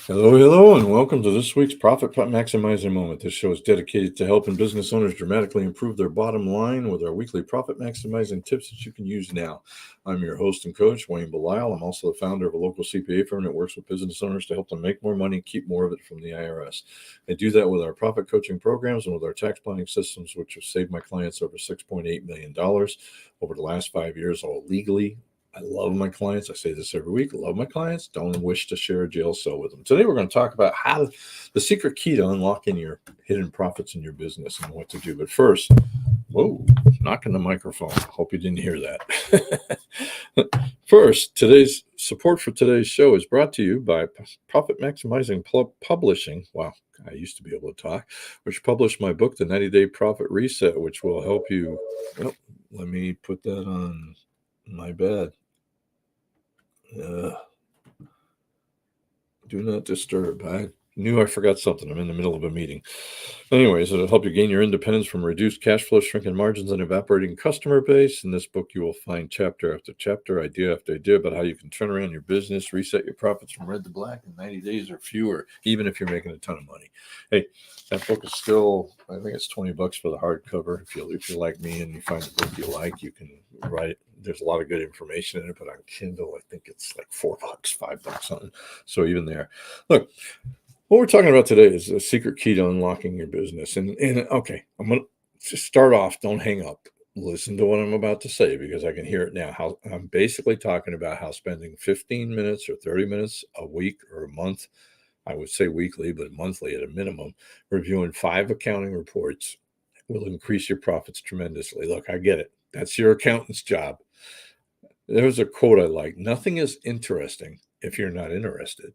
Hello, and welcome to this week's Profit Maximizing Moment. This show is dedicated to helping business owners dramatically improve their bottom line with our weekly profit maximizing tips that you can use now. I'm your host and coach, Wayne Belisle. I'm also the founder of a local CPA firm that works with business owners to help them make more money and keep more of it from the IRS. I do that with our profit coaching programs and with our tax planning systems, which have saved my clients over $6.8 million over the last 5 years, all legally. I love my clients. I say this every week. I love my clients. Don't wish to share a jail cell with them. Today, we're going to talk about the secret key to unlocking your hidden profits in your business and what to do. But first, whoa, knocking the microphone. Hope you didn't hear that. First, today's support for today's show is brought to you by Profit Maximizing Publishing. Wow, I used to be able to talk, which published my book, The 90-Day Profit Reset, which will help you. Oh, let me put that on my bed. Do not disturb. I knew I forgot something. I'm in the middle of a meeting. Anyways, it'll help you gain your independence from reduced cash flow, shrinking margins, and evaporating customer base. In this book, you will find chapter after chapter, idea after idea about how you can turn around your business, reset your profits from red to black in 90 days or fewer, even if you're making a ton of money. Hey, that book is still, I think it's $20 for the hardcover. If you're like me and you find a book you like, you can write it. There's a lot of good information in it, but on Kindle, I think it's like $4, $5 something. So even there, look, what we're talking about today is a secret key to unlocking your business. And okay, I'm going to start off. Don't hang up. Listen to what I'm about to say because I can hear it now. How I'm basically talking about how spending 15 minutes or 30 minutes a week or a month, I would say weekly, but monthly at a minimum, reviewing 5 accounting reports will increase your profits tremendously. Look, I get it. That's your accountant's job. There's a quote I like. Nothing is interesting if you're not interested.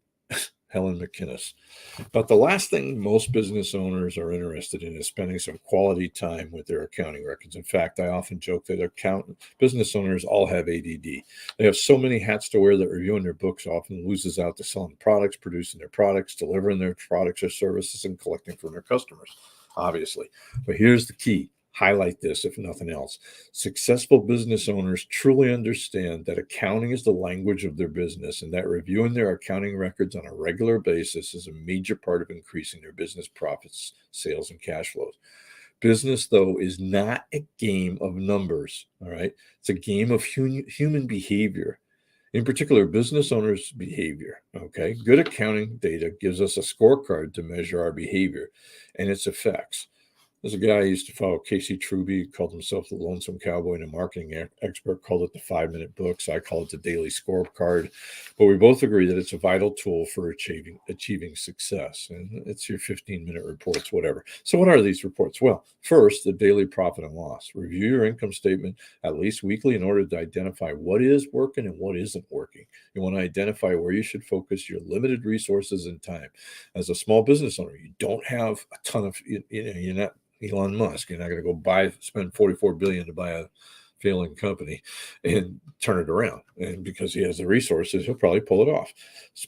Helen McInnes. But the last thing most business owners are interested in is spending some quality time with their accounting records. In fact, I often joke that business owners all have ADD. They have so many hats to wear that reviewing their books often loses out to selling products, producing their products, delivering their products or services, and collecting from their customers, obviously. But here's the key. Highlight this, if nothing else. Successful business owners truly understand that accounting is the language of their business and that reviewing their accounting records on a regular basis is a major part of increasing their business profits, sales, and cash flows. Business, though, is not a game of numbers, all right? It's a game of human behavior. In particular, business owners' behavior, okay? Good accounting data gives us a scorecard to measure our behavior and its effects. There's a guy I used to follow, Casey Truby, called himself the Lonesome Cowboy, and a marketing expert called it the 5-minute book. So I call it the daily scorecard. But we both agree that it's a vital tool for achieving success. And it's your 15-minute reports, whatever. So what are these reports? Well, first, the daily profit and loss. Review your income statement at least weekly in order to identify what is working and what isn't working. You want to identify where you should focus your limited resources and time. As a small business owner, you don't have a ton of, you're not Elon Musk. You're not going to go spend $44 billion to buy a failing company and turn it around. And because he has the resources, he'll probably pull it off.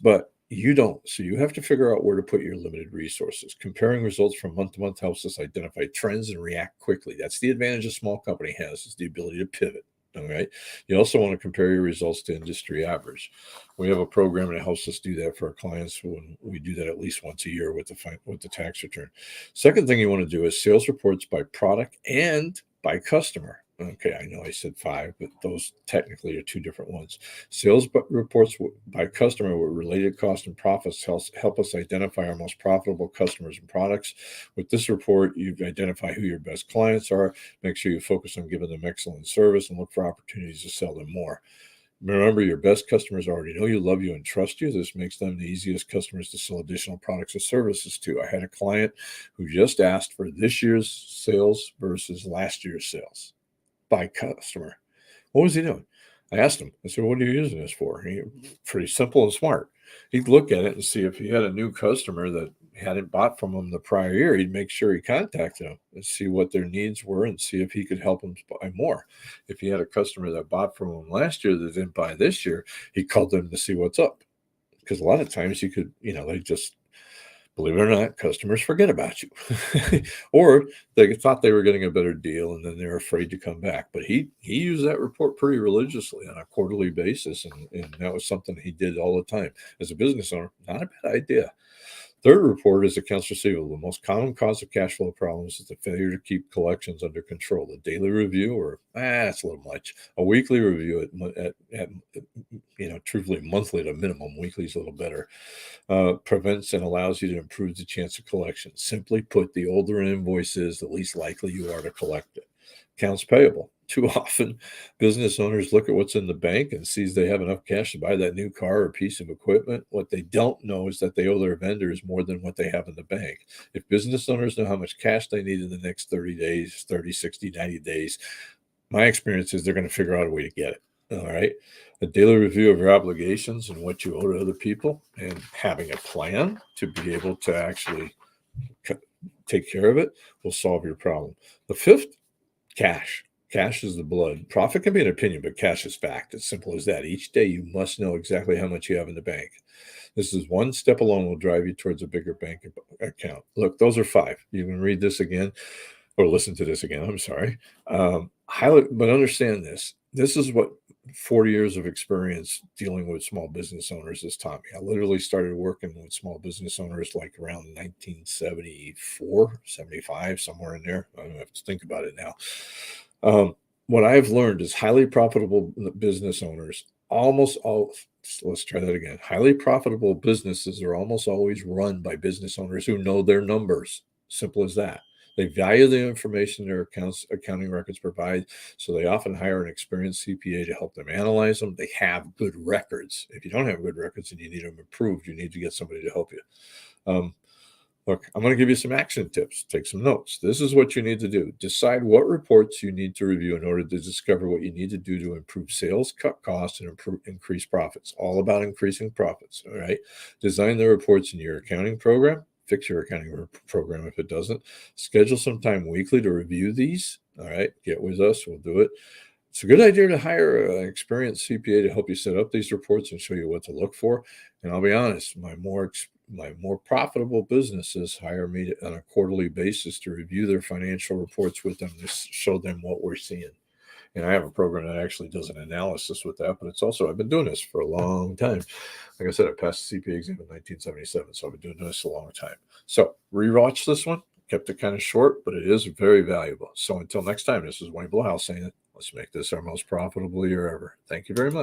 But you don't. So you have to figure out where to put your limited resources. Comparing results from month to month helps us identify trends and react quickly. That's the advantage a small company has, is the ability to pivot. All right. You also want to compare your results to industry average. We have a program that helps us do that for our clients when we do that at least once a year with the tax return. Second thing you want to do is sales reports by product and by customer. Okay, I know I said 5, but those technically are 2 different ones. Sales reports by customer with related costs and profits help us identify our most profitable customers and products. With this report, you identify who your best clients are, make sure you focus on giving them excellent service, and look for opportunities to sell them more. Remember, your best customers already know you, love you, and trust you. This makes them the easiest customers to sell additional products or services to. I had a client who just asked for this year's sales versus last year's sales by customer. What was he doing? I asked him. I said, what are you using this for? Pretty simple and smart. He'd look at it and see if he had a new customer that hadn't bought from him the prior year. He'd make sure he contacted them and see what their needs were and see if he could help them buy more. If he had a customer that bought from him last year that didn't buy this year, he called them to see what's up. Because a lot of times you could, they just Believe it or not, customers forget about you. Or they thought they were getting a better deal and then they're afraid to come back. But he used that report pretty religiously on a quarterly basis, and that was something he did all the time. As a business owner, not a bad idea. Third report is accounts receivable. The most common cause of cash flow problems is the failure to keep collections under control. A daily review, or that's a little much. A weekly review at truthfully monthly at a minimum. Weekly is a little better. Prevents and allows you to improve the chance of collection. Simply put, the older an invoice is, the least likely you are to collect it. Accounts payable. Too often, business owners look at what's in the bank and sees they have enough cash to buy that new car or piece of equipment. What they don't know is that they owe their vendors more than what they have in the bank. If business owners know how much cash they need in the next 30 days, 30, 60, 90 days, my experience is they're going to figure out a way to get it. All right. A daily review of your obligations and what you owe to other people, and having a plan to be able to actually take care of it will solve your problem. The fifth, cash. Cash is the blood. Profit can be an opinion, but cash is fact. It's simple as that. Each day you must know exactly how much you have in the bank. This is one step alone will drive you towards a bigger bank account. Look, those are 5. You can read this again or listen to this again. I'm sorry. But understand this. This is what 40 years of experience dealing with small business owners has taught me. I literally started working with small business owners like around 1974, 75, somewhere in there. I don't have to think about it now. What I've learned is highly profitable business owners let's try that again. Highly profitable businesses are almost always run by business owners who know their numbers. Simple as that. They value the information their accounting records provide, so they often hire an experienced CPA to help them analyze them. They have good records. If you don't have good records and you need them improved, you need to get somebody to help you. Look, I'm going to give you some action tips. Take some notes. This is what you need to do. Decide what reports you need to review in order to discover what you need to do to improve sales, cut costs, and increase profits. All about increasing profits. All right. Design the reports in your accounting program. Fix your accounting program if it doesn't. Schedule some time weekly to review these. All right. Get with us. We'll do it. It's a good idea to hire an experienced CPA to help you set up these reports and show you what to look for. And I'll be honest, my more profitable businesses hire me on a quarterly basis to review their financial reports with them to show them what we're seeing. And I have a program that actually does an analysis with that, but it's also, I've been doing this for a long time. Like I said, I passed the CPA exam in 1977, so I've been doing this a long time. So rewatch this one. Kept it kind of short, but it is very valuable. So until next time, this is Wayne Blowhouse saying, let's make this our most profitable year ever. Thank you very much.